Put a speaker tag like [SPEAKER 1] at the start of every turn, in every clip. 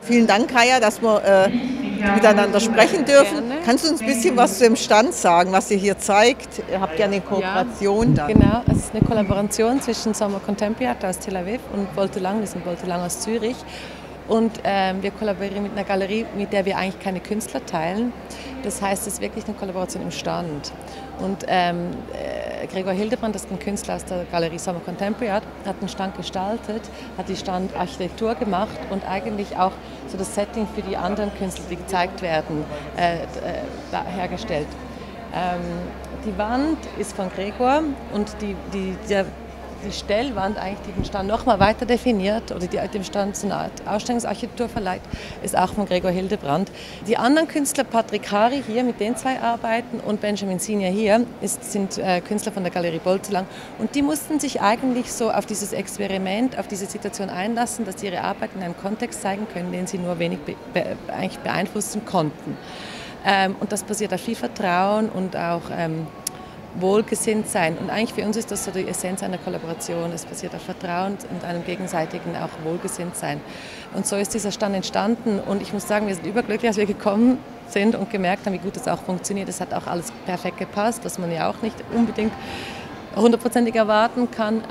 [SPEAKER 1] Vielen Dank, Kaya, dass wir miteinander sprechen dürfen.
[SPEAKER 2] Gerne.
[SPEAKER 1] Kannst du uns ein bisschen was zu dem Stand sagen, was ihr hier zeigt? Ihr habt ja eine Kooperation dann.
[SPEAKER 2] Genau, es ist eine Kollaboration zwischen Summer Contemporary aus Tel Aviv und Voltelang, wir sind Voltelang aus Zürich. Und wir kollaborieren mit einer Galerie, mit der wir eigentlich keine Künstler teilen. Das heißt, es ist wirklich eine Kollaboration im Stand. Und Gregor Hildebrand, das ist ein Künstler aus der Galerie Summer Contemporary, hat den Stand gestaltet, hat die Standarchitektur gemacht und eigentlich auch so das Setting für die anderen Künstler, die gezeigt werden, hergestellt. Die Wand ist von Gregor und die Stellwand, eigentlich, die den Stand noch mal weiter definiert oder die dem Stand so eine Art Ausstellungsarchitektur verleiht, ist auch von Gregor Hildebrand. Die anderen Künstler, Patrick Hari hier, mit den zwei Arbeiten und Benjamin Senior hier, sind Künstler von der Galerie Bolzelang und die mussten sich eigentlich so auf dieses Experiment, auf diese Situation einlassen, dass sie ihre Arbeiten in einem Kontext zeigen können, den sie nur wenig eigentlich beeinflussen konnten. Und das basiert auf viel Vertrauen und auch wohlgesinnt sein. Und eigentlich für uns ist das so die Essenz einer Kollaboration. Es basiert auf Vertrauen und einem gegenseitigen auch wohlgesinnt sein. Und so ist dieser Stand entstanden. Und ich muss sagen, wir sind überglücklich, dass wir gekommen sind und gemerkt haben, wie gut das auch funktioniert. Es hat auch alles perfekt gepasst, was man ja auch nicht unbedingt hundertprozentig erwarten kann.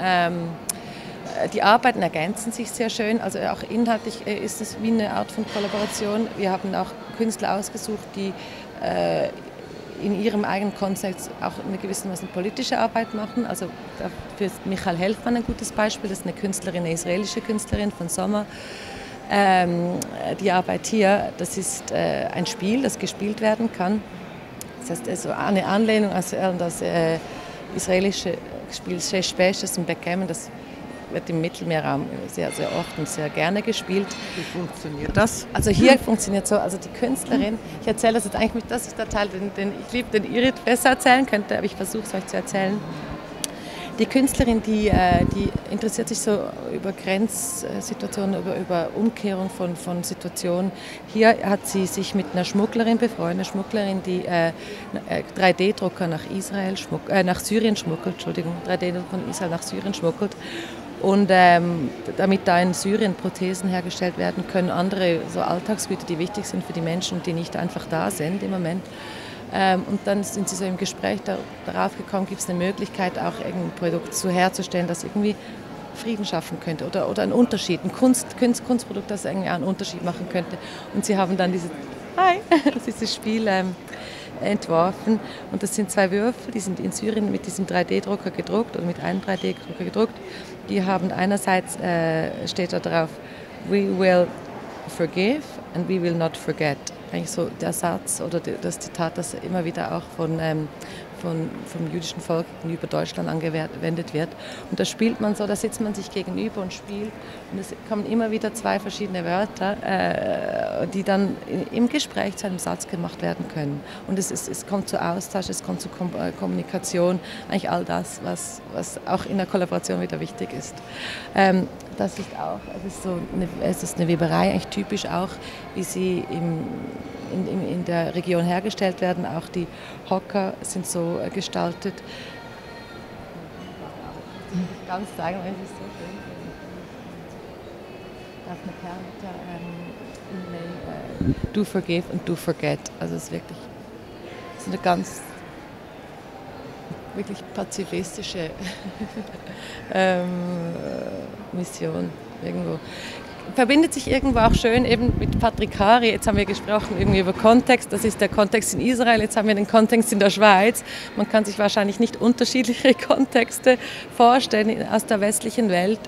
[SPEAKER 2] Die Arbeiten ergänzen sich sehr schön, also auch inhaltlich ist es wie eine Art von Kollaboration. Wir haben auch Künstler ausgesucht, die in ihrem eigenen Kontext auch eine gewissermaßen politische Arbeit machen. Also dafür ist Michael Helfman ein gutes Beispiel, das ist eine Künstlerin, eine israelische Künstlerin von Sommer. Die Arbeit hier, das ist ein Spiel, das gespielt werden kann. Das heißt, also eine Anlehnung an das israelische Spiel Shesh Besh und Backgammon, das wird im Mittelmeerraum sehr, sehr oft und sehr gerne gespielt.
[SPEAKER 1] Wie funktioniert das?
[SPEAKER 2] Also hier funktioniert so, also die Künstlerin, ich erzähle das jetzt eigentlich nicht, das ist der Teil, den ich liebe, den Irit besser erzählen könnte, aber ich versuche es euch zu erzählen. Die Künstlerin, die interessiert sich so über Grenzsituationen, über Umkehrung von Situationen. Hier hat sie sich mit einer Schmugglerin befreundet, eine Schmugglerin, die 3D-Drucker nach Syrien schmuggelt, 3D-Drucker von Israel nach Syrien schmuggelt. Und damit da in Syrien Prothesen hergestellt werden können, andere so Alltagsgüter, die wichtig sind für die Menschen, die nicht einfach da sind im Moment. Und dann sind sie so im Gespräch darauf gekommen, gibt es eine Möglichkeit, auch irgendein Produkt so herzustellen, das irgendwie Frieden schaffen könnte oder einen Unterschied, ein Kunstprodukt, das irgendwie einen Unterschied machen könnte. Und sie haben dann dieses Spiel entworfen. Und das sind zwei Würfel, die sind in Syrien mit diesem 3D-Drucker gedruckt oder mit einem 3D-Drucker gedruckt. Die haben einerseits, steht da drauf, we will forgive and we will not forget. Eigentlich so der Satz oder das Zitat, das immer wieder auch vom jüdischen Volk gegenüber Deutschland angewendet wird. Und da spielt man so, da sitzt man sich gegenüber und spielt. Und es kommen immer wieder zwei verschiedene Wörter, die dann im Gespräch zu einem Satz gemacht werden können. Und es kommt zu Austausch, es kommt zu Kommunikation, eigentlich all das, was auch in der Kollaboration wieder wichtig ist. Das ist auch, es ist eine Weberei, eigentlich typisch auch, wie sie in der Region hergestellt werden. Auch die Hocker sind so gestaltet. Ich kann es zeigen, weil es ist so schön. Do forgive and do forget. Also es ist wirklich eine ganz wirklich pazifistische Mission irgendwo. Verbindet sich irgendwo auch schön eben mit Patrick Hari. Jetzt haben wir gesprochen irgendwie über Kontext. Das ist der Kontext in Israel. Jetzt haben wir den Kontext in der Schweiz. Man kann sich wahrscheinlich nicht unterschiedliche Kontexte vorstellen aus der westlichen Welt.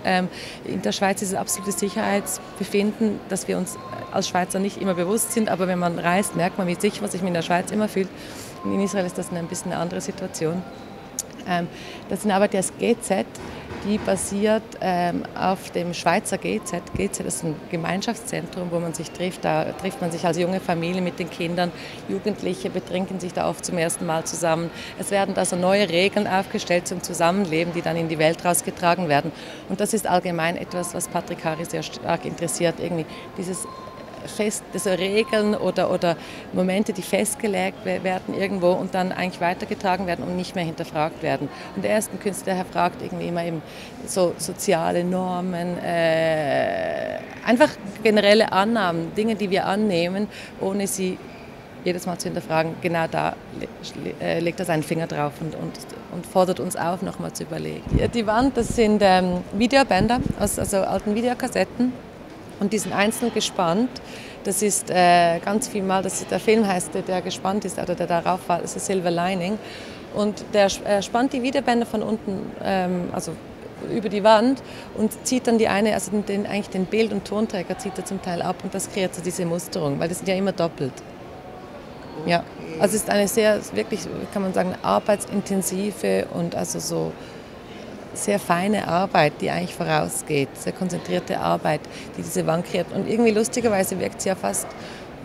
[SPEAKER 2] In der Schweiz ist es absolutes Sicherheitsbefinden, dass wir uns als Schweizer nicht immer bewusst sind. Aber wenn man reist, merkt man, wie sicher man sich in der Schweiz immer fühlt. Und in Israel ist das ein bisschen eine andere Situation. Das ist eine Arbeit, die heißt GZ, die basiert auf dem Schweizer GZ. GZ ist ein Gemeinschaftszentrum, wo man sich trifft. Da trifft man sich als junge Familie mit den Kindern. Jugendliche betrinken sich da oft zum ersten Mal zusammen. Es werden da so neue Regeln aufgestellt zum Zusammenleben, die dann in die Welt rausgetragen werden. Und das ist allgemein etwas, was Patrick Hari sehr stark interessiert. Irgendwie dieses so Regeln oder Momente, die festgelegt werden irgendwo und dann eigentlich weitergetragen werden und nicht mehr hinterfragt werden. Und er ist ein Künstler, der hinterfragt irgendwie immer eben so soziale Normen, einfach generelle Annahmen, Dinge, die wir annehmen, ohne sie jedes Mal zu hinterfragen. Genau da legt er seinen Finger drauf und fordert uns auf, nochmal zu überlegen. Die Wand, das sind Videobänder, also alten Videokassetten. Und die sind einzeln gespannt. Das ist ganz viel mal, der Film heißt, der gespannt ist oder der darauf war, das ist Silver Lining. Und der spannt die Videobänder von unten, also über die Wand und zieht dann eigentlich den Bild- und Tonträger zieht er zum Teil ab und das kreiert so diese Musterung, weil das sind ja immer doppelt. Okay. Ja, also es ist eine sehr, wirklich, kann man sagen, arbeitsintensive und also so sehr feine Arbeit, die eigentlich vorausgeht, sehr konzentrierte Arbeit, die diese Wand kreiert. Und irgendwie lustigerweise wirkt sie ja fast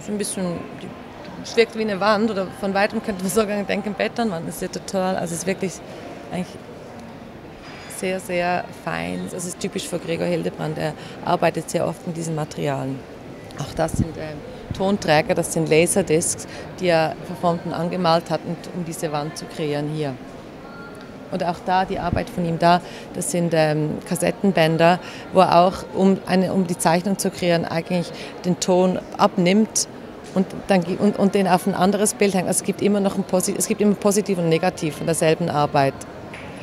[SPEAKER 2] so ein bisschen, es wirkt wie eine Wand oder von weitem könnte man sogar denken, Betonwand. Das ist ja total, also es ist wirklich eigentlich sehr, sehr fein. Das ist typisch für Gregor Hildebrand, er arbeitet sehr oft mit diesen Materialien. Auch das sind Tonträger, das sind Laserdiscs, die er verformt und angemalt hat, um diese Wand zu kreieren hier. Und auch da, die Arbeit von ihm da, das sind Kassettenbänder, wo er auch, um die Zeichnung zu kreieren, eigentlich den Ton abnimmt und den auf ein anderes Bild hängt. Also es gibt immer positiv und negativ von derselben Arbeit.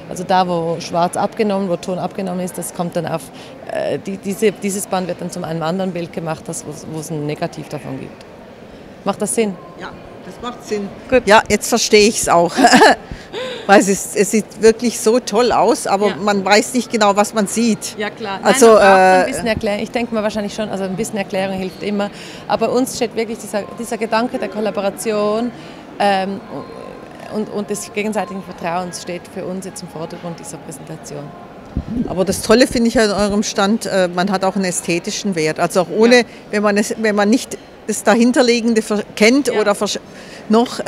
[SPEAKER 2] Also da, wo schwarz abgenommen, wo Ton abgenommen ist, das kommt dann auf, dieses Band wird dann zu einem anderen Bild gemacht, wo es ein Negativ davon gibt. Macht das Sinn?
[SPEAKER 1] Ja, das macht Sinn. Gut. Ja, jetzt verstehe ich es auch. Weil es sieht wirklich so toll aus, aber man weiß nicht genau, was man sieht.
[SPEAKER 2] Ja klar,
[SPEAKER 1] also,
[SPEAKER 2] ein bisschen Erklärung. Ich denke mal wahrscheinlich schon, also ein bisschen Erklärung hilft immer. Aber uns steht wirklich dieser Gedanke der Kollaboration und des gegenseitigen Vertrauens steht für uns jetzt im Vordergrund dieser Präsentation.
[SPEAKER 1] Aber das Tolle finde ich an eurem Stand, man hat auch einen ästhetischen Wert. Also auch ohne, wenn man nicht das Dahinterliegende kennt oder noch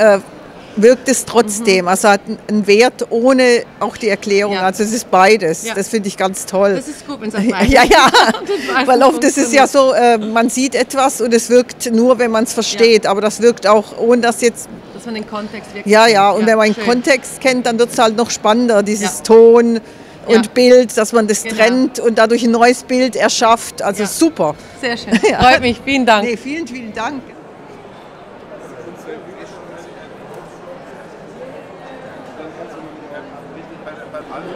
[SPEAKER 1] wirkt es trotzdem. Also hat einen Wert ohne auch die Erklärung. Ja. Also es ist beides. Ja. Das finde ich ganz toll.
[SPEAKER 2] Das ist gut, wenn es auch beides
[SPEAKER 1] ja. Weil oft ist es ja so, man sieht etwas und es wirkt nur, wenn man es versteht. Ja. Aber das wirkt auch, ohne dass jetzt...
[SPEAKER 2] Dass man den Kontext wirklich
[SPEAKER 1] kennt. Ja, und wenn man den Kontext kennt, dann wird es halt noch spannender, dieses Ton und Bild, dass man das trennt und dadurch ein neues Bild erschafft. Also super.
[SPEAKER 2] Sehr schön. Freut mich. Vielen Dank.
[SPEAKER 1] Nee, vielen, vielen Dank.
[SPEAKER 3] Dann kannst du richtig bei allen